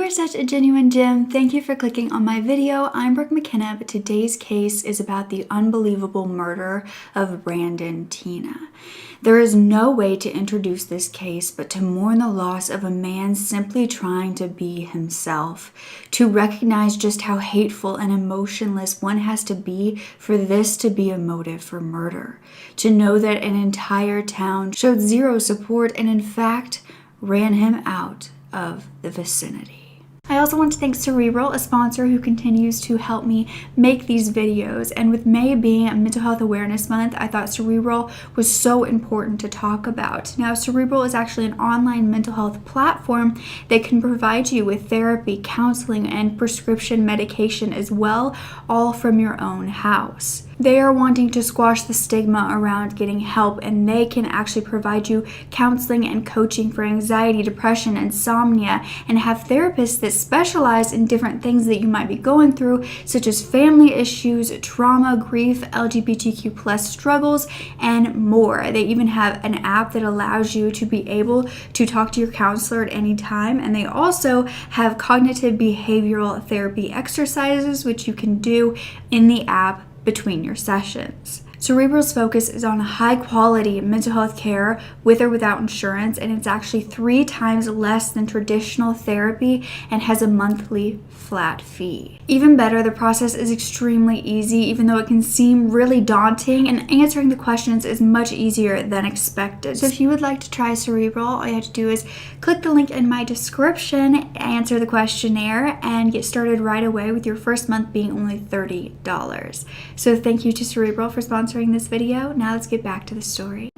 are such a genuine gem. Thank you for clicking on my video. I'm Brooke Makenna, but today's case is about the unbelievable murder of Brandon Teena. There is no way to introduce this case but to mourn the loss of a man simply trying to be himself, to recognize just how hateful and emotionless one has to be for this to be a motive for murder, to know that an entire town showed zero support and in fact ran him out of the vicinity. I also want to thank Cerebral, a sponsor who continues to help me make these videos. And with May being Mental Health Awareness Month, I thought Cerebral was so important to talk about. Now, Cerebral is actually an online mental health platform that can provide you with therapy, counseling, and prescription medication as well, all from your own house. They are wanting to squash the stigma around getting help, and they can actually provide you counseling and coaching for anxiety, depression, insomnia, and have therapists that specialize in different things that you might be going through, such as family issues, trauma, grief, LGBTQ+ struggles, and more. They even have an app that allows you to be able to talk to your counselor at any time, and they also have cognitive behavioral therapy exercises, which you can do in the app between your sessions. Cerebral's focus is on high quality mental health care with or without insurance, and it's actually 3 times less than traditional therapy and has a monthly flat fee. Even better, the process is extremely easy, even though it can seem really daunting, and answering the questions is much easier than expected. So if you would like to try Cerebral, all you have to do is click the link in my description, answer the questionnaire, and get started right away with your first month being only $30. So thank you to Cerebral for sponsoring this video. Now let's get back to the story.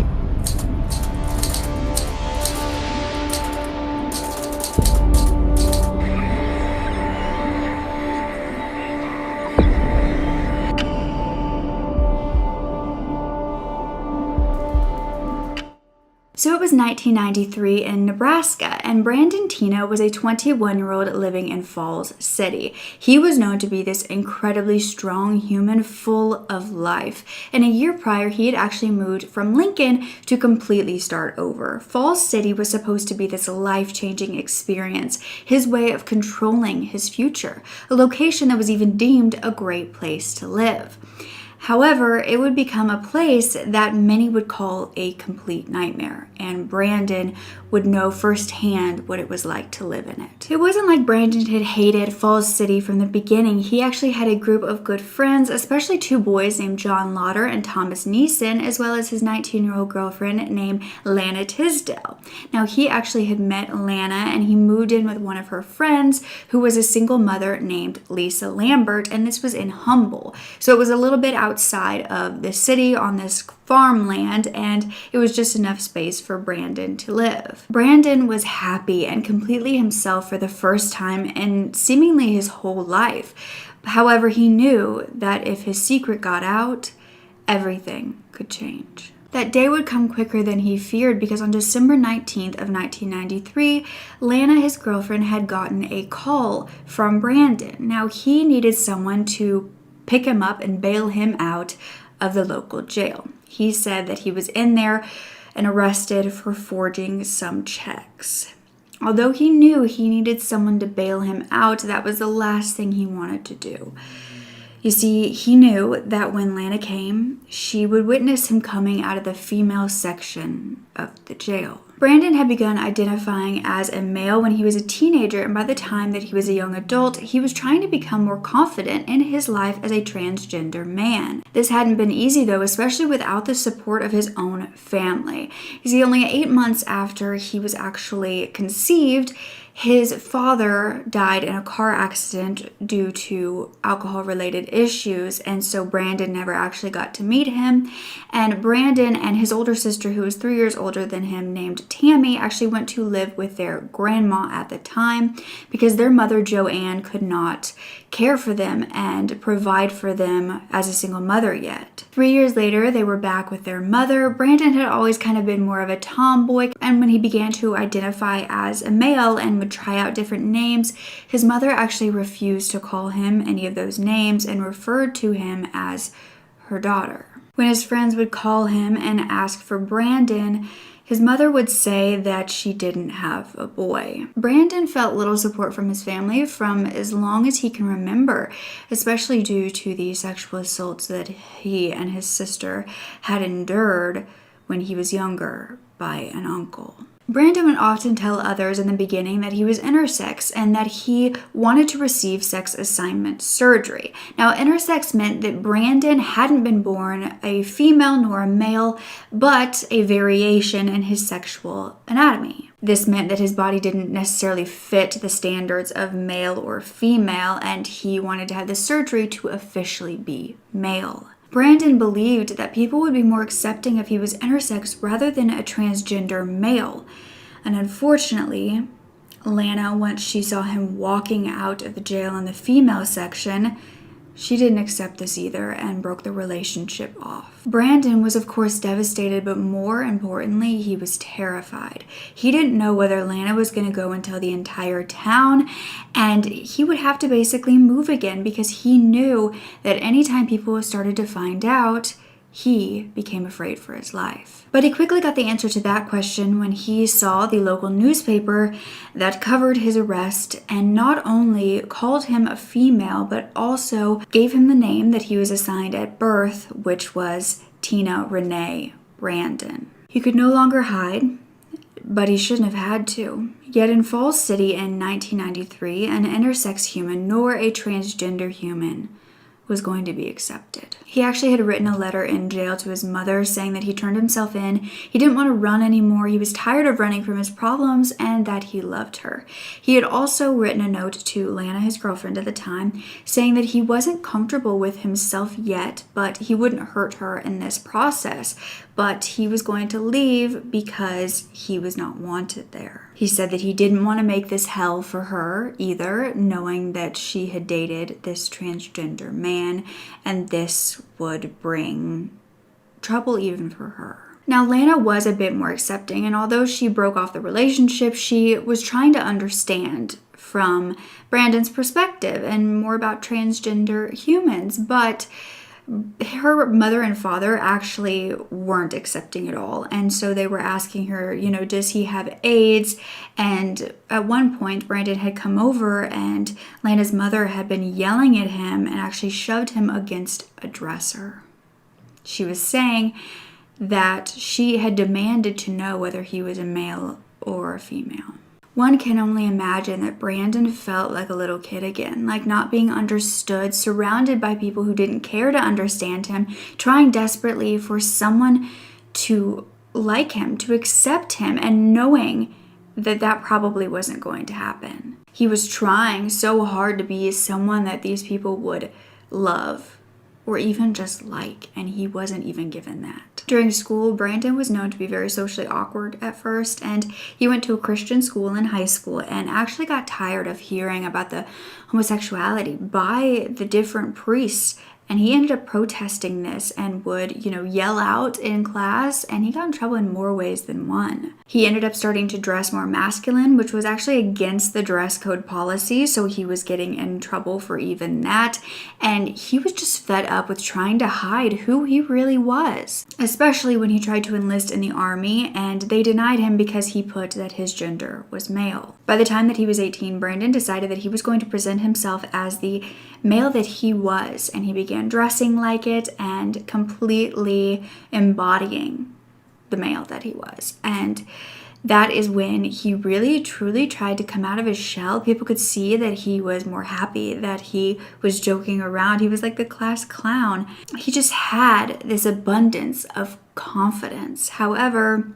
So it was 1993 in Nebraska, and Brandon Teena was a 21-year-old living in Falls City. He was known to be this incredibly strong human full of life, and a year prior he had actually moved from Lincoln to completely start over. Falls City was supposed to be this life-changing experience, his way of controlling his future, a location that was even deemed a great place to live. However, it would become a place that many would call a complete nightmare, and Brandon would know firsthand what it was like to live in it. It wasn't like Brandon had hated Falls City from the beginning. He actually had a group of good friends, especially 2 boys named John Lauder and Thomas Neeson, as well as his 19-year-old girlfriend named Lana Tisdale. Now, he actually had met Lana, and he moved in with one of her friends who was a single mother named Lisa Lambert, and this was in Humble. So it was a little bit outside of the city on this farmland, and it was just enough space for Brandon to live. Brandon was happy and completely himself for the first time in seemingly his whole life. However, he knew that if his secret got out, everything could change. That day would come quicker than he feared, because on December 19th of 1993, Lana, his girlfriend, had gotten a call from Brandon. Now, he needed someone to pick him up and bail him out of the local jail. He said that he was in there and arrested for forging some checks. Although he knew he needed someone to bail him out, that was the last thing he wanted to do. You see, he knew that when Lana came, she would witness him coming out of the female section of the jail. Brandon had begun identifying as a male when he was a teenager, and by the time that he was a young adult, he was trying to become more confident in his life as a transgender man. This hadn't been easy though, especially without the support of his own family. You see, only 8 months after he was actually conceived, his father died in a car accident due to alcohol-related issues, and so Brandon never actually got to meet him. And Brandon and his older sister, who was 3 years older than him, named Tammy, actually went to live with their grandma at the time because their mother, Joanne, could not care for them and provide for them as a single mother yet. 3 years later, they were back with their mother. Brandon had always kind of been more of a tomboy, and when he began to identify as a male and would try out different names, his mother actually refused to call him any of those names and referred to him as her daughter. When his friends would call him and ask for Brandon, His mother would say that she didn't have a boy. Brandon felt little support from his family from as long as he can remember, especially due to the sexual assaults that he and his sister had endured when he was younger by an uncle. Brandon would often tell others in the beginning that he was intersex and that he wanted to receive sex assignment surgery. Now, intersex meant that Brandon hadn't been born a female nor a male, but a variation in his sexual anatomy. This meant that his body didn't necessarily fit the standards of male or female, and he wanted to have the surgery to officially be male. Brandon believed that people would be more accepting if he was intersex rather than a transgender male. And unfortunately, Lana, once she saw him walking out of the jail in the female section, she didn't accept this either and broke the relationship off. Brandon was of course devastated, but more importantly, he was terrified. He didn't know whether Lana was going to go and tell the entire town, and he would have to basically move again because he knew that anytime people started to find out, he became afraid for his life. But he quickly got the answer to that question when he saw the local newspaper that covered his arrest and not only called him a female, but also gave him the name that he was assigned at birth, which was Teena Renee Brandon. He could no longer hide, but he shouldn't have had to. Yet in Falls City in 1993, an intersex human nor a transgender human was going to be accepted. He actually had written a letter in jail to his mother saying that he turned himself in, he didn't want to run anymore, he was tired of running from his problems, and that he loved her. He had also written a note to Lana, his girlfriend at the time, saying that he wasn't comfortable with himself yet, but he wouldn't hurt her in this process, but he was going to leave because he was not wanted there. He said that he didn't want to make this hell for her either, knowing that she had dated this transgender man, and this would bring trouble even for her. Now, Lana was a bit more accepting, and although she broke off the relationship, she was trying to understand from Brandon's perspective and more about transgender humans, but her mother and father actually weren't accepting at all. And so they were asking her, does he have AIDS? And at one point, Brandon had come over and Lana's mother had been yelling at him and actually shoved him against a dresser. She was saying that she had demanded to know whether he was a male or a female. One can only imagine that Brandon felt like a little kid again, like not being understood, surrounded by people who didn't care to understand him, trying desperately for someone to like him, to accept him, and knowing that that probably wasn't going to happen. He was trying so hard to be someone that these people would love or even just like, and he wasn't even given that. During school, Brandon was known to be very socially awkward at first, and he went to a Christian school in high school and actually got tired of hearing about the homosexuality by the different priests. And he ended up protesting this and would, yell out in class, and he got in trouble in more ways than one. He ended up starting to dress more masculine, which was actually against the dress code policy, so he was getting in trouble for even that. And he was just fed up with trying to hide who he really was, especially when he tried to enlist in the army, and they denied him because he put that his gender was male. By the time that he was 18, Brandon decided that he was going to present himself as the male that he was, and he began dressing like it and completely embodying the male that he was. And that is when he really truly tried to come out of his shell. People could see that he was more happy, that he was joking around. He was like the class clown. He just had this abundance of confidence. However,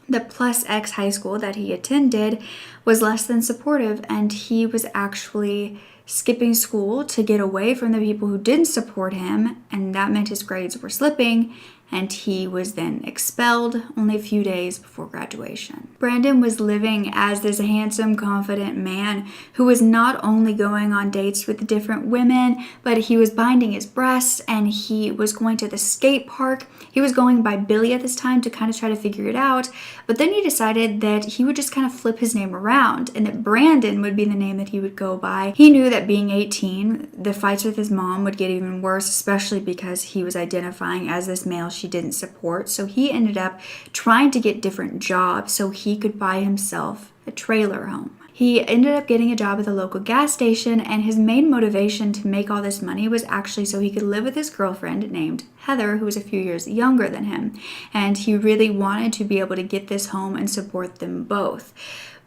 the Plus X high school that he attended was less than supportive, and he was actually skipping school to get away from the people who didn't support him, and that meant his grades were slipping, and he was then expelled only a few days before graduation. Brandon was living as this handsome, confident man who was not only going on dates with different women, but he was binding his breasts, and he was going to the skate park. He was going by Billy at this time to kind of try to figure it out, but then he decided that he would just kind of flip his name around and that Brandon would be the name that he would go by. He knew that being 18, the fights with his mom would get even worse, especially because he was identifying as this male she didn't support. So he ended up trying to get different jobs so he could buy himself a trailer home. He ended up getting a job at the local gas station, and his main motivation to make all this money was actually so he could live with his girlfriend named Heather, who was a few years younger than him. And he really wanted to be able to get this home and support them both.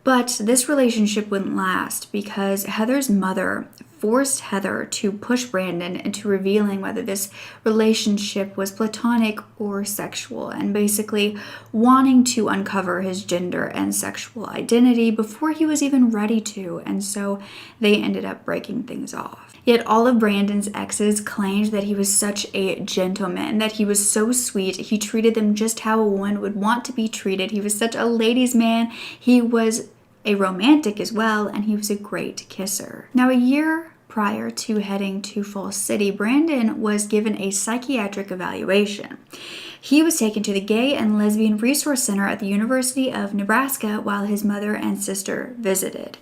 But this relationship wouldn't last because Heather's mother forced Heather to push Brandon into revealing whether this relationship was platonic or sexual, and basically wanting to uncover his gender and sexual identity before he was even ready to, and so they ended up breaking things off. Yet all of Brandon's exes claimed that he was such a gentleman, that he was so sweet, he treated them just how a woman would want to be treated, he was such a ladies' man, he was a romantic as well, and he was a great kisser. Now, a year prior to heading to Falls City, Brandon was given a psychiatric evaluation. He was taken to the Gay and Lesbian Resource Center at the University of Nebraska while his mother and sister visited.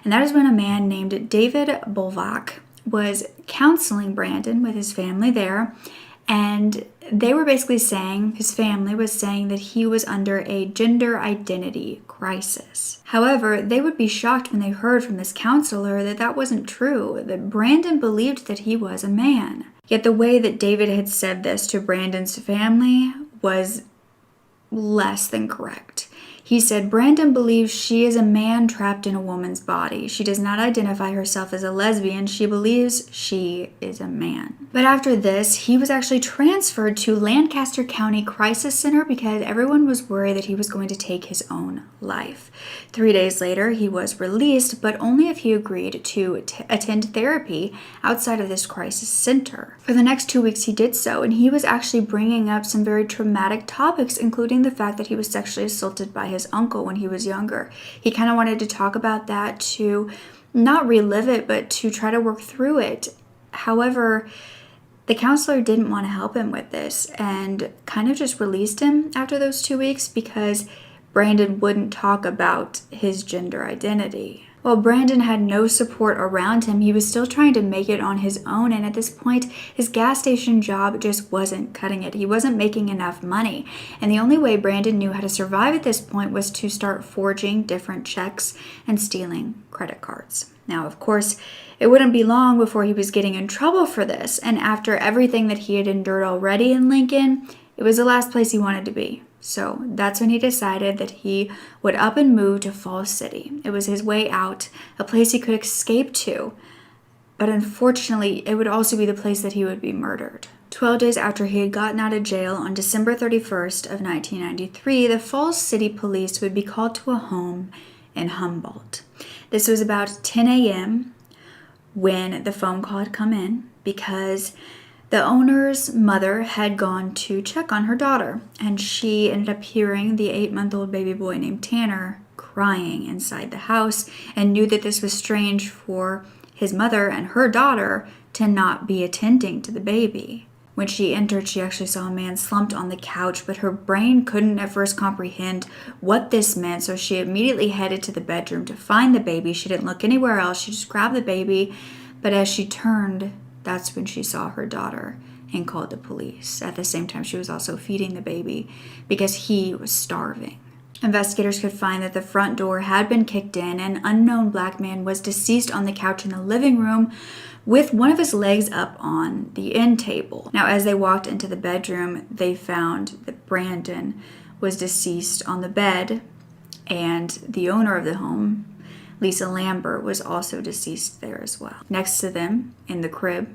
And that is when a man named David Bolvac was counseling Brandon with his family there, and they were basically saying, his family was saying that he was under a gender identity crisis. However, they would be shocked when they heard from this counselor that that wasn't true, that Brandon believed that he was a man. Yet the way that David had said this to Brandon's family was less than correct. He said, Brandon believes she is a man trapped in a woman's body. She does not identify herself as a lesbian. She believes she is a man. But after this, he was actually transferred to Lancaster County Crisis Center because everyone was worried that he was going to take his own life. 3 days later, he was released, but only if he agreed to attend therapy outside of this crisis center. For the next 2 weeks, he did so, and he was actually bringing up some very traumatic topics, including the fact that he was sexually assaulted by his uncle when he was younger. He kind of wanted to talk about that to not relive it, but to try to work through it. However, the counselor didn't want to help him with this and kind of just released him after those 2 weeks because Brandon wouldn't talk about his gender identity. While Brandon had no support around him, he was still trying to make it on his own, and at this point, his gas station job just wasn't cutting it. He wasn't making enough money, and the only way Brandon knew how to survive at this point was to start forging different checks and stealing credit cards. Now, of course, it wouldn't be long before he was getting in trouble for this, and after everything that he had endured already in Lincoln, it was the last place he wanted to be. So that's when he decided that he would up and move to Falls City. It was his way out, a place he could escape to, but unfortunately, it would also be the place that he would be murdered. 12 days after he had gotten out of jail on December 31st of 1993, the Falls City police would be called to a home in Humboldt. This was about 10 a.m. when the phone call had come in because the owner's mother had gone to check on her daughter, and she ended up hearing the 8-month-old baby boy named Tanner crying inside the house and knew that this was strange for his mother and her daughter to not be attending to the baby. When she entered, she actually saw a man slumped on the couch, but her brain couldn't at first comprehend what this meant, so she immediately headed to the bedroom to find the baby. She didn't look anywhere else. She just grabbed the baby, but as she turned, that's when she saw her daughter and called the police. At the same time, she was also feeding the baby because he was starving. Investigators could find that the front door had been kicked in. An unknown black man was deceased on the couch in the living room with one of his legs up on the end table. Now, as they walked into the bedroom, they found that Brandon was deceased on the bed, and the owner of the home, Lisa Lambert, was also deceased there as well. Next to them, in the crib,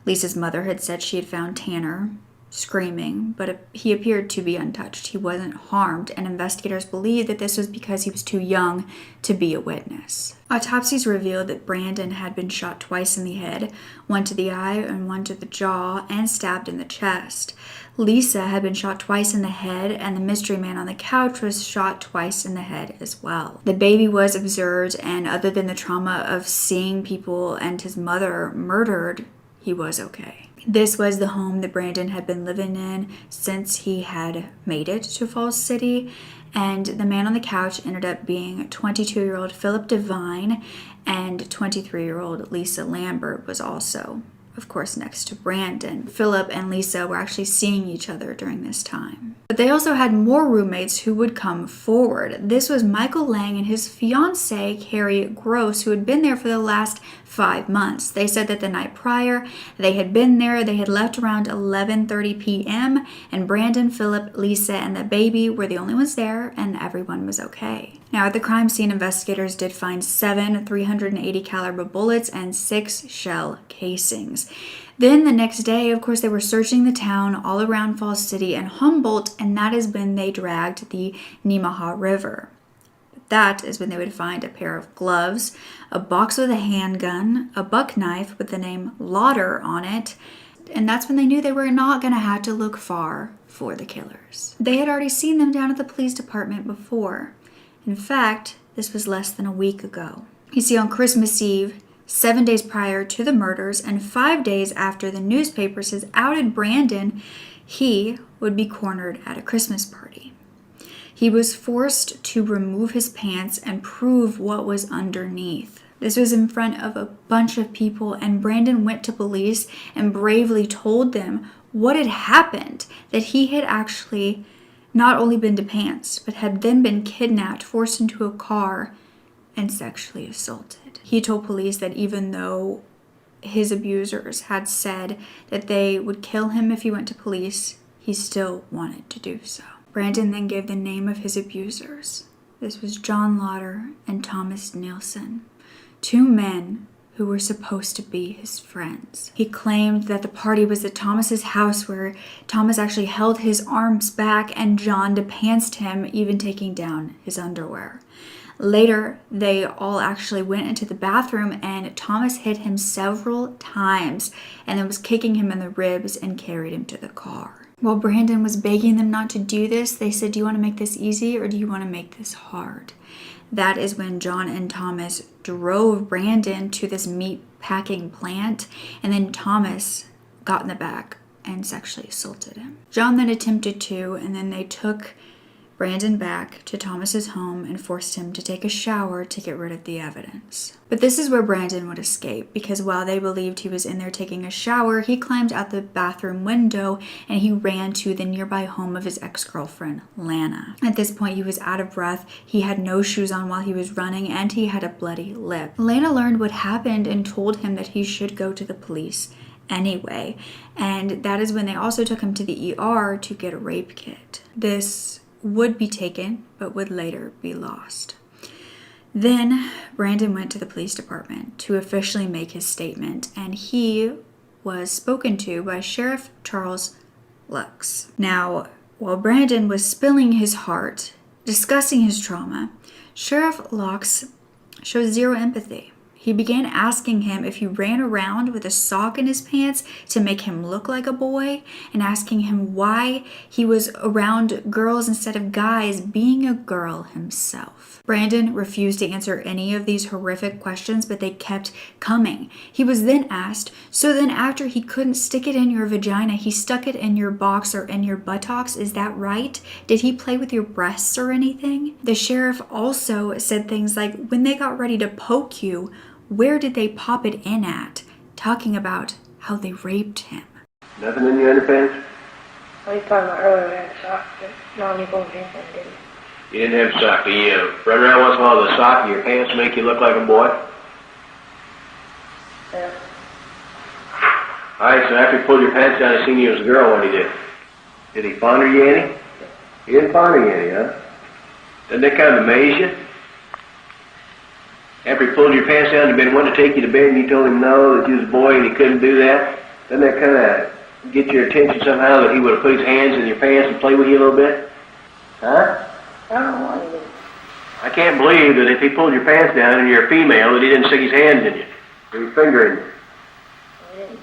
Lisa's mother had said she had found Tanner screaming, but he appeared to be untouched. He wasn't harmed, and investigators believed that this was because he was too young to be a witness. Autopsies revealed that Brandon had been shot twice in the head, one to the eye and one to the jaw, and stabbed in the chest. Lisa had been shot twice in the head, and the mystery man on the couch was shot twice in the head as well. The baby was observed, and other than the trauma of seeing people and his mother murdered, he was okay. This was the home that Brandon had been living in since he had made it to Falls City, and the man on the couch ended up being 22-year-old Philip Devine, and 23-year-old Lisa Lambert was also of course, next to Brandon. Philip and Lisa were actually seeing each other during this time. But they also had more roommates who would come forward. This was Michael Lang and his fiancée, Carrie Gross, who had been there for the last 5 months. They said that the night prior, they had been there. They had left around 11:30 p.m. and Brandon, Philip, Lisa, and the baby were the only ones there, and everyone was okay. Now, at the crime scene, investigators did find 7 380 caliber bullets and 6 shell casings. Then the next day, of course, they were searching the town all around Falls City and Humboldt, and that is when they dragged the Nemaha River. That is when they would find a pair of gloves, a box with a handgun, a buck knife with the name Lauder on it, and that's when they knew they were not going to have to look far for the killers. They had already seen them down at the police department before. In fact, this was less than a week ago. You see, on Christmas Eve, 7 days prior to the murders and 5 days after the newspapers had outed Brandon, he would be cornered at a Christmas party. He was forced to remove his pants and prove what was underneath. This was in front of a bunch of people, and Brandon went to police and bravely told them what had happened, that he had actually not only been depantsed, but had then been kidnapped, forced into a car, and sexually assaulted. He told police that even though his abusers had said that they would kill him if he went to police, he still wanted to do so. Brandon then gave the name of his abusers. This was John Lauder and Thomas Nielsen, 2 men who were supposed to be his friends. He claimed that the party was at Thomas's house, where Thomas actually held his arms back and John depantsed him, even taking down his underwear. Later, they all actually went into the bathroom and Thomas hit him several times and then was kicking him in the ribs and carried him to the car. While Brandon was begging them not to do this, they said, "Do you want to make this easy or do you want to make this hard?" That is when John and Thomas drove Brandon to this meat packing plant, and then Thomas got in the back and sexually assaulted him. John then attempted to, and then they took Brandon back to Thomas's home and forced him to take a shower to get rid of the evidence. But this is where Brandon would escape, because while they believed he was in there taking a shower, he climbed out the bathroom window and he ran to the nearby home of his ex-girlfriend, Lana. At this point, he was out of breath, he had no shoes on while he was running, and he had a bloody lip. Lana learned what happened and told him that he should go to the police anyway, and that is when they also took him to the ER to get a rape kit. This would be taken, but would later be lost. Then Brandon went to the police department to officially make his statement, and he was spoken to by Sheriff Charles Lux. Now, while Brandon was spilling his heart, discussing his trauma, Sheriff Lux showed zero empathy. He began asking him if he ran around with a sock in his pants to make him look like a boy, and asking him why he was around girls instead of guys, being a girl himself. Brandon refused to answer any of these horrific questions, but they kept coming. He was then asked, "So then after he couldn't stick it in your vagina, he stuck it in your box or in your buttocks, is that right? Did he play with your breasts or anything?" The sheriff also said things like, "When they got ready to poke you, where did they pop it in at?" Talking about how they raped him. Nothing in your underpants? What are you talking about earlier? I had a sock, but no, you both didn't. You didn't have a sock. Do you run around once in a while with a sock in your pants to make you look like a boy? Yeah. Alright, so after he pulled your pants down and seen you as a girl, what did he do? Did he fonder you any? He didn't fonder you any, huh? Doesn't that kind of amaze you? After he pulled your pants down and been wanting to take you to bed and you told him no, that you was a boy and he couldn't do that, doesn't that kind of get your attention somehow, that he would have put his hands in your pants and played with you a little bit? Huh? I don't know what he did. I can't believe that if he pulled your pants down and you're a female that he didn't stick his hands in you. Or his finger in you. He didn't.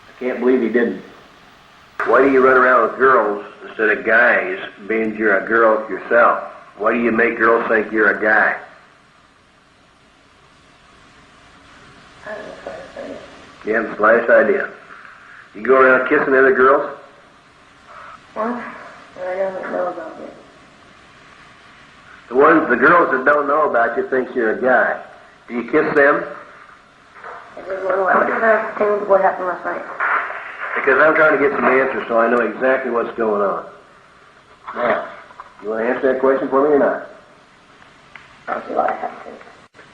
I can't believe he didn't. Why do you run around with girls instead of guys, being you're a girl yourself? Why do you make girls think you're a guy? I don't know what to say. You have the slightest idea. You go around kissing other girls? What? I don't know about it. The girls that don't know about you think you're a guy. Do you kiss them? What did I think what happened last night? Because I'm trying to get some answers so I know exactly what's going on. Now, you want to answer that question for me or not? I don't see why I have to.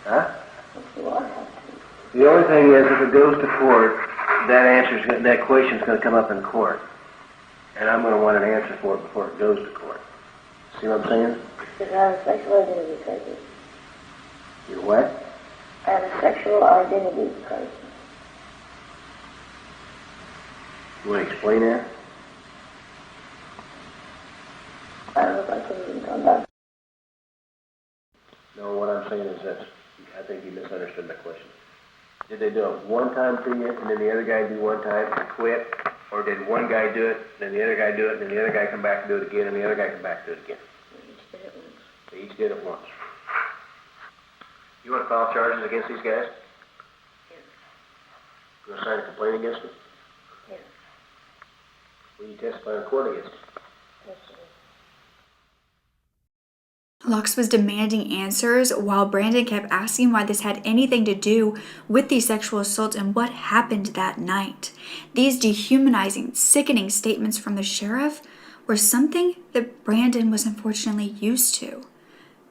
Huh? I don't see why I have to. The only thing is, if it goes to court, that question's going to come up in court. And I'm going to want an answer for it before it goes to court. See what I'm saying? Because I have a sexual identity crisis. You're what? I have a sexual identity crisis. You want to explain that? I don't know if I can even come back. No, what I'm saying is that I think you misunderstood my question. Did they do it one time to you, and then the other guy do one time and quit? Or did one guy do it, then the other guy do it, and then the other guy come back and do it again, and the other guy come back and do it again? They each did it once. You want to file charges against these guys? Yeah. You want to sign a complaint against them? Yeah. Will you testify in court against them? Yes, sir. Lux was demanding answers while Brandon kept asking why this had anything to do with the sexual assault and what happened that night. These dehumanizing, sickening statements from the sheriff were something that Brandon was unfortunately used to.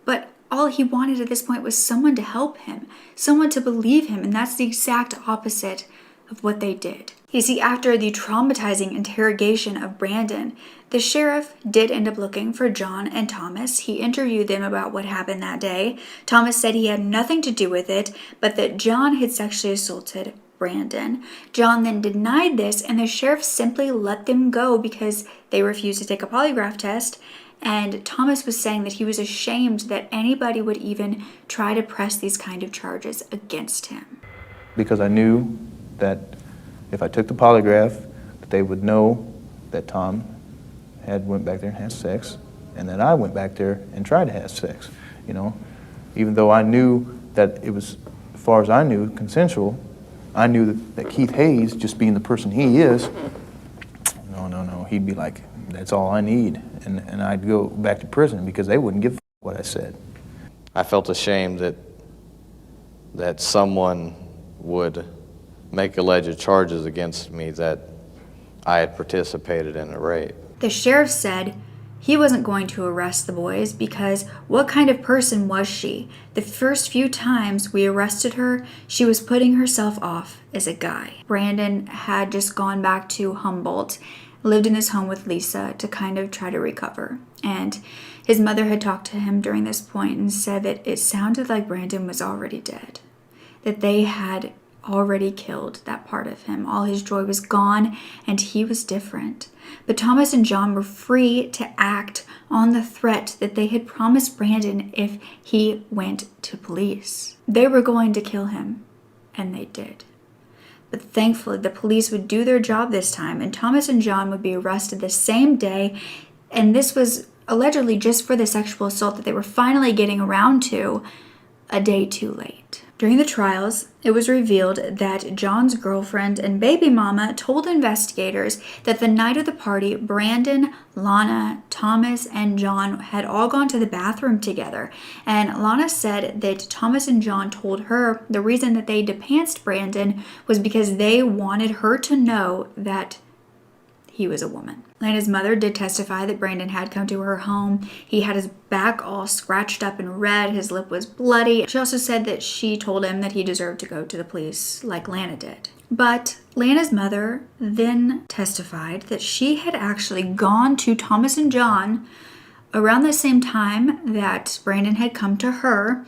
But all he wanted at this point was someone to help him, someone to believe him, and that's the exact opposite of what they did. You see, after the traumatizing interrogation of Brandon, the sheriff did end up looking for John and Thomas. He interviewed them about what happened that day. Thomas said he had nothing to do with it, but that John had sexually assaulted Brandon. John then denied this, and the sheriff simply let them go because they refused to take a polygraph test. And Thomas was saying that he was ashamed that anybody would even try to press these kind of charges against him. Because I knew that if I took the polygraph, that they would know that Tom had went back there and had sex, and that I went back there and tried to have sex, you know. Even though I knew that it was, as far as I knew, consensual, I knew that Keith Hayes, just being the person he is, no, he'd be like, that's all I need, and I'd go back to prison because they wouldn't give a what I said. I felt ashamed that someone would make alleged charges against me that I had participated in a rape. The sheriff said he wasn't going to arrest the boys because what kind of person was she? The first few times we arrested her, she was putting herself off as a guy. Brandon had just gone back to Humboldt, lived in his home with Lisa to kind of try to recover. And his mother had talked to him during this point and said that it sounded like Brandon was already dead, that they had already killed that part of him. All his joy was gone and he was different. But Thomas and John were free to act on the threat that they had promised Brandon if he went to police. They were going to kill him, and they did. But thankfully, the police would do their job this time, and Thomas and John would be arrested the same day, and this was allegedly just for the sexual assault that they were finally getting around to a day too late. During the trials, it was revealed that John's girlfriend and baby mama told investigators that the night of the party, Brandon, Lana, Thomas, and John had all gone to the bathroom together. And Lana said that Thomas and John told her the reason that they depanced Brandon was because they wanted her to know that he was a woman. Lana's mother did testify that Brandon had come to her home. He had his back all scratched up and red. His lip was bloody. She also said that she told him that he deserved to go to the police like Lana did. But Lana's mother then testified that she had actually gone to Thomas and John around the same time that Brandon had come to her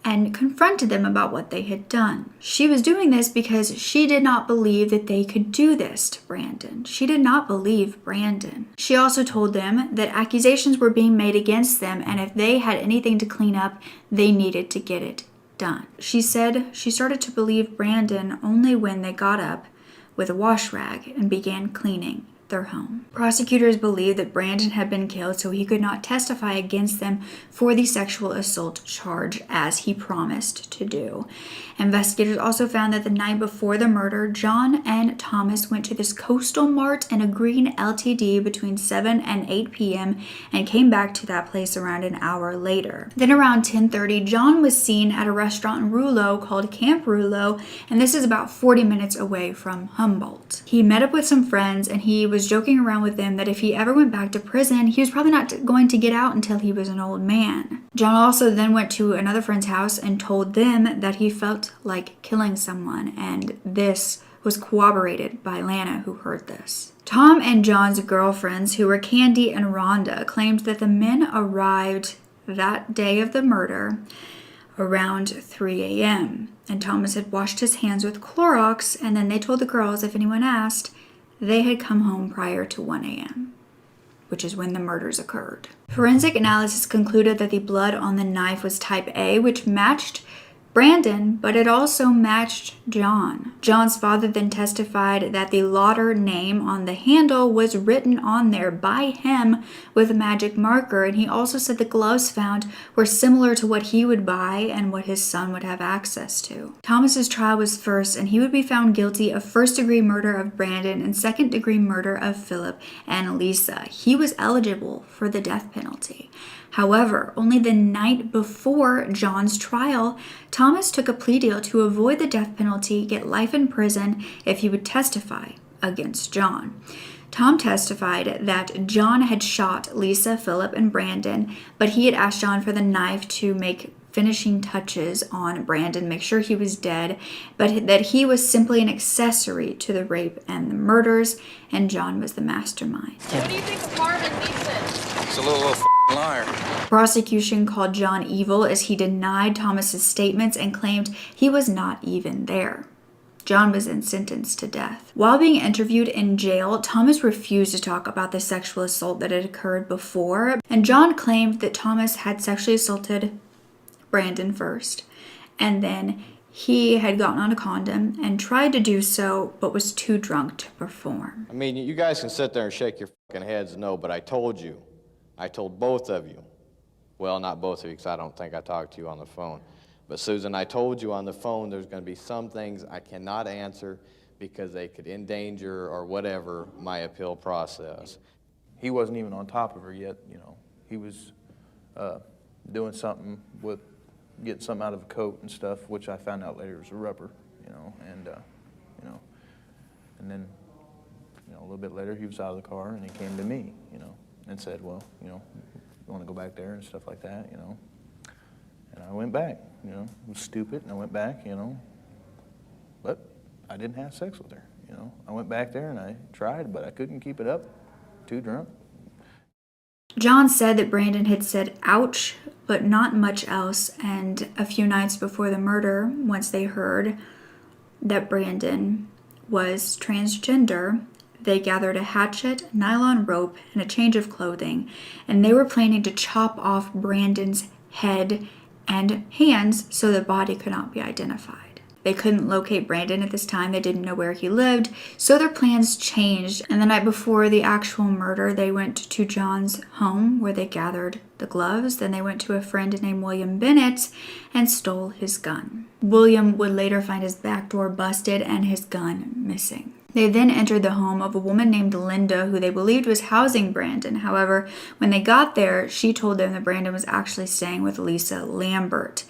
and confronted them about what they had done. She was doing this because she did not believe that they could do this to Brandon. She did not believe Brandon. She also told them that accusations were being made against them, and if they had anything to clean up, they needed to get it done. She said she started to believe Brandon only when they got up with a wash rag and began cleaning their home. Prosecutors believed that Brandon had been killed so he could not testify against them for the sexual assault charge as he promised to do. Investigators also found that the night before the murder, John and Thomas went to this Coastal Mart in a green LTD between 7 and 8 p.m. and came back to that place around an hour later. Then around 10:30, John was seen at a restaurant in Rouleau called Camp Rouleau, and this is about 40 minutes away from Humboldt. He met up with some friends and he was joking around with them that if he ever went back to prison, he was probably not going to get out until he was an old man. John also then went to another friend's house and told them that he felt like killing someone, and this was corroborated by Lana, who heard this. Tom and John's girlfriends, who were Candy and Rhonda, claimed that the men arrived that day of the murder around 3 a.m. and Thomas had washed his hands with Clorox, and then they told the girls if anyone asked, they had come home prior to 1 a.m., which is when the murders occurred. Forensic analysis concluded that the blood on the knife was type A, which matched Brandon, but it also matched John. John's father then testified that the Lauder name on the handle was written on there by him with a magic marker, and he also said the gloves found were similar to what he would buy and what his son would have access to. Thomas's trial was first, and he would be found guilty of first-degree murder of Brandon and second-degree murder of Philip and Lisa. He was eligible for the death penalty. However, only the night before John's trial, Thomas took a plea deal to avoid the death penalty, get life in prison if he would testify against John. Tom testified that John had shot Lisa, Philip, and Brandon, but he had asked John for the knife to make finishing touches on Brandon, make sure he was dead, but that he was simply an accessory to the rape and the murders, and John was the mastermind. What do you think of Marvin Neeson? He's a little liar. Prosecution called John evil as he denied Thomas's statements and claimed he was not even there. John was then sentenced to death. While being interviewed in jail, Thomas refused to talk about the sexual assault that had occurred before, and John claimed that Thomas had sexually assaulted Brandon first, and then he had gotten on a condom and tried to do so, but was too drunk to perform. I mean, you guys can sit there and shake your fucking heads no, but I told you. I told both of you. Well, not both of you, because I don't think I talked to you on the phone. But Susan, I told you on the phone there's going to be some things I cannot answer because they could endanger or whatever my appeal process. He wasn't even on top of her yet, you know. He was doing something with getting something out of a coat and stuff, which I found out later was a rubber, you know, and then, a little bit later he was out of the car and he came to me, and said, well, you want to go back there and stuff like that, And I went back, it was stupid, and I went back, but I didn't have sex with her, I went back there and I tried, but I couldn't keep it up, too drunk. John said that Brandon had said ouch, but not much else, and a few nights before the murder, once they heard that Brandon was transgender, they gathered a hatchet, nylon rope, and a change of clothing, and they were planning to chop off Brandon's head and hands so the body could not be identified. They couldn't locate Brandon at this time. They didn't know where he lived, so their plans changed. And the night before the actual murder, they went to John's home where they gathered the gloves. Then they went to a friend named William Bennett and stole his gun. William would later find his back door busted and his gun missing. They then entered the home of a woman named Linda, who they believed was housing Brandon. However, when they got there, she told them that Brandon was actually staying with Lisa Lambert.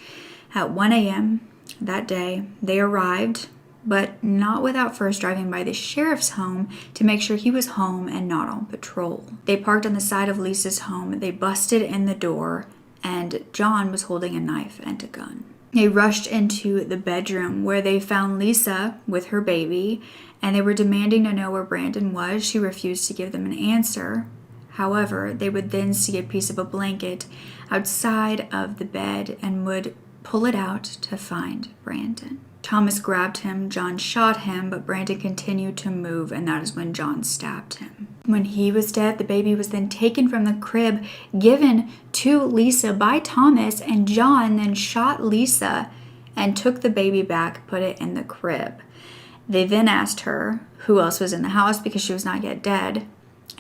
At 1 a.m., that day, they arrived, but not without first driving by the sheriff's home to make sure he was home and not on patrol. They parked on the side of Lisa's home, they busted in the door, and John was holding a knife and a gun. They rushed into the bedroom where they found Lisa with her baby, and they were demanding to know where Brandon was. She refused to give them an answer. However, they would then see a piece of a blanket outside of the bed and would pull it out to find Brandon. Thomas grabbed him, John shot him, but Brandon continued to move, and that is when John stabbed him. When he was dead, the baby was then taken from the crib, given to Lisa by Thomas, and John then shot Lisa and took the baby back, put it in the crib. They then asked her who else was in the house because she was not yet dead,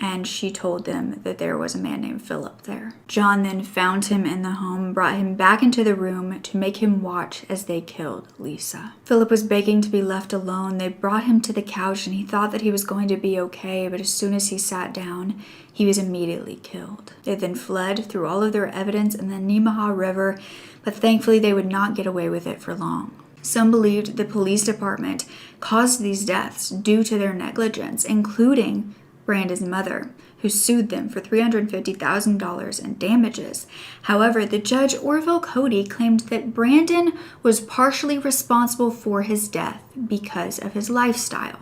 and she told them that there was a man named Philip there. John then found him in the home, brought him back into the room to make him watch as they killed Lisa. Philip was begging to be left alone. They brought him to the couch and he thought that he was going to be okay, but as soon as he sat down, he was immediately killed. They then fled through all of their evidence in the Nemaha River, but thankfully they would not get away with it for long. Some believed the police department caused these deaths due to their negligence, including Brandon's mother, who sued them for $350,000 in damages. However, the judge, Orville Cody, claimed that Brandon was partially responsible for his death because of his lifestyle,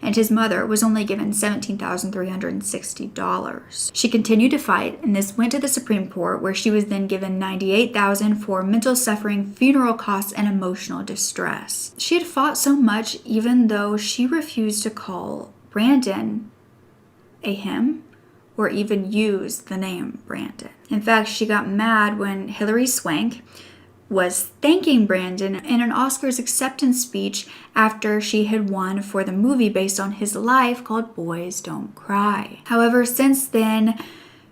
and his mother was only given $17,360. She continued to fight, and this went to the Supreme Court, where she was then given $98,000 for mental suffering, funeral costs, and emotional distress. She had fought so much, even though she refused to call Brandon a him or even use the name Brandon. In fact, she got mad when Hilary Swank was thanking Brandon in an Oscars acceptance speech after she had won for the movie based on his life called Boys Don't Cry. However, since then,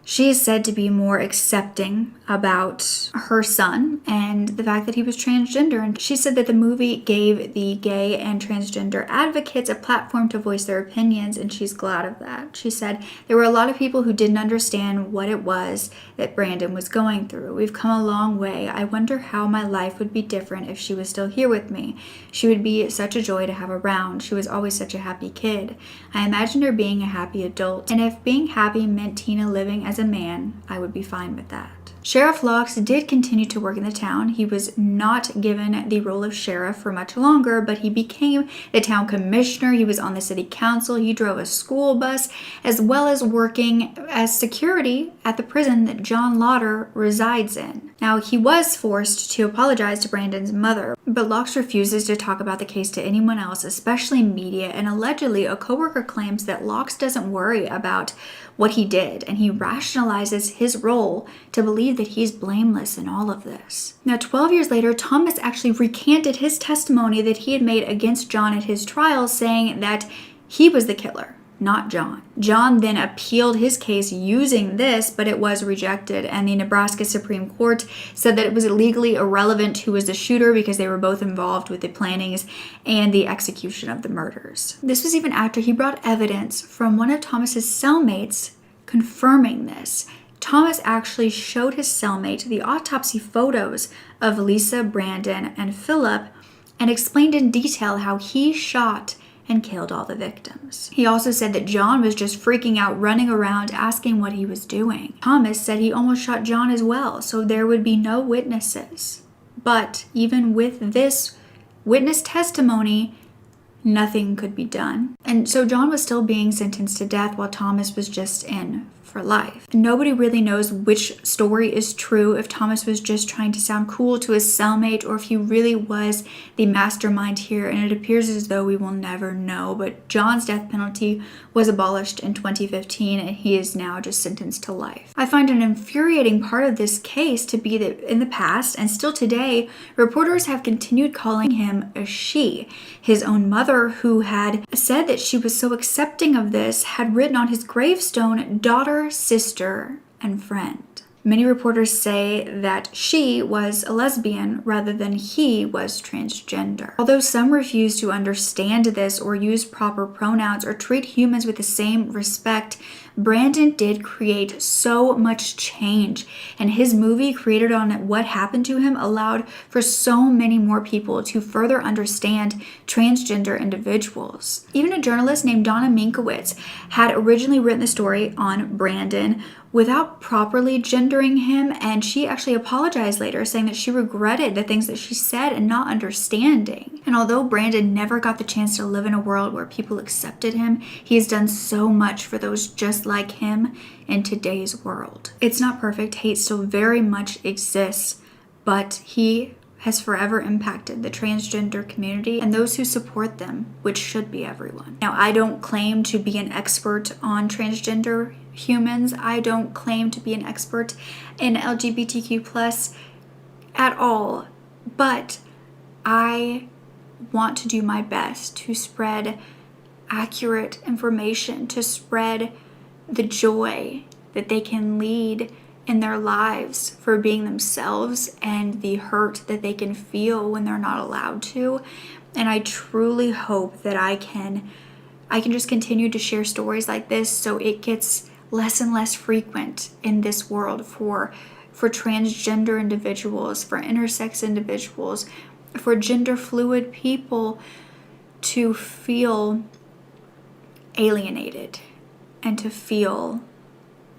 she is said to be more accepting about her son and the fact that he was transgender. And she said that the movie gave the gay and transgender advocates a platform to voice their opinions, and she's glad of that. She said, there were a lot of people who didn't understand what it was that Brandon was going through. We've come a long way. I wonder how my life would be different if she was still here with me. She would be such a joy to have around. She was always such a happy kid. I imagined her being a happy adult. And if being happy meant Teena living as a man, I would be fine with that. Sheriff Locks did continue to work in the town. He was not given the role of sheriff for much longer, but he became the town commissioner. He was on the city council. He drove a school bus, as well as working as security at the prison that John Lauder resides in. Now, he was forced to apologize to Brandon's mother, but Locks refuses to talk about the case to anyone else, especially media, and allegedly a coworker claims that Locks doesn't worry about what he did, and he rationalizes his role to believe that he's blameless in all of this. Now, 12 years later, Thomas actually recanted his testimony that he had made against John at his trial, saying that he was the killer, not John. John then appealed his case using this, but it was rejected, and the Nebraska Supreme Court said that it was legally irrelevant who was the shooter because they were both involved with the plannings and the execution of the murders. This was even after he brought evidence from one of Thomas's cellmates confirming this. Thomas actually showed his cellmate the autopsy photos of Lisa, Brandon, and Philip and explained in detail how he shot and killed all the victims. He also said that John was just freaking out, running around, asking what he was doing. Thomas said he almost shot John as well, so there would be no witnesses. But even with this witness testimony, nothing could be done. And so John was still being sentenced to death while Thomas was just in for life. Nobody really knows which story is true, if Thomas was just trying to sound cool to his cellmate or if he really was the mastermind here, and it appears as though we will never know. But John's death penalty was abolished in 2015 and he is now just sentenced to life. I find an infuriating part of this case to be that in the past and still today, reporters have continued calling him a she. His own mother, who had said that she was so accepting of this, had written on his gravestone, daughter, sister, and friend. Many reporters say that she was a lesbian rather than he was transgender. Although some refuse to understand this or use proper pronouns or treat humans with the same respect, Brandon did create so much change, and his movie created on what happened to him allowed for so many more people to further understand transgender individuals. Even a journalist named Donna Minkowitz had originally written the story on Brandon without properly gendering him, and she actually apologized later, saying that she regretted the things that she said and not understanding. And although Brandon never got the chance to live in a world where people accepted him, he has done so much for those just like him in today's world. It's not perfect. Hate still very much exists, but he has forever impacted the transgender community and those who support them, which should be everyone. Now, I don't claim to be an expert on transgender humans. I don't claim to be an expert in LGBTQ+ at all, but I want to do my best to spread accurate information, to spread the joy that they can lead in their lives for being themselves, and the hurt that they can feel when they're not allowed to. And I truly hope that I can just continue to share stories like this so it gets less and less frequent in this world for transgender individuals, for intersex individuals, for gender fluid people to feel alienated and to feel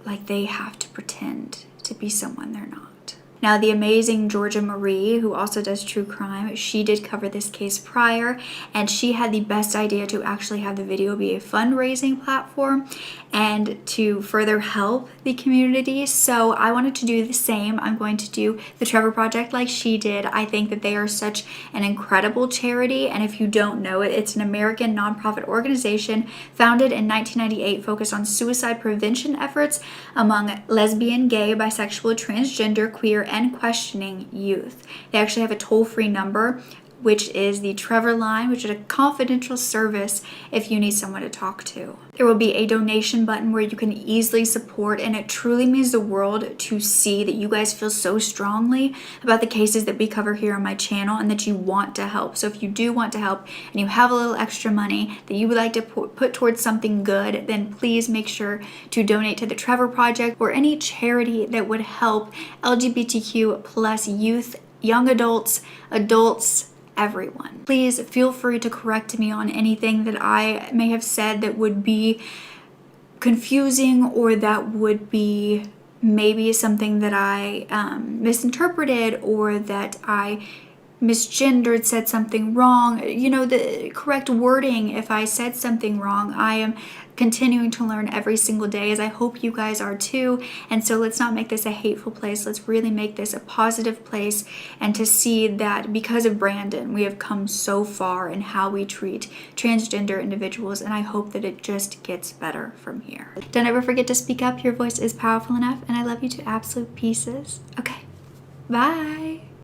like they have to pretend to be someone they're not. Now, the amazing Georgia Marie, who also does true crime, she did cover this case prior, and she had the best idea to actually have the video be a fundraising platform and to further help the community. So I wanted to do the same. I'm going to do the Trevor Project like she did. I think that they are such an incredible charity, and if you don't know it, it's an American nonprofit organization founded in 1998 focused on suicide prevention efforts among lesbian, gay, bisexual, transgender, queer, and questioning youth. They actually have a toll-free number, which is the Trevor line, which is a confidential service if you need someone to talk to. There will be a donation button where you can easily support, and it truly means the world to see that you guys feel so strongly about the cases that we cover here on my channel and that you want to help. So if you do want to help and you have a little extra money that you would like to put towards something good, then please make sure to donate to the Trevor Project or any charity that would help LGBTQ plus youth, young adults, everyone. Please feel free to correct me on anything that I may have said that would be confusing or that would be maybe something that I misinterpreted or that I misgendered, said something wrong. You know, the correct wording if I said something wrong. I am continuing to learn every single day, as I hope you guys are too. And so let's not make this a hateful place. Let's really make this a positive place, and to see that because of Brandon, we have come so far in how we treat transgender individuals, and I hope that it just gets better from here. Don't ever forget to speak up. Your voice is powerful enough, and I love you to absolute pieces. Okay, bye.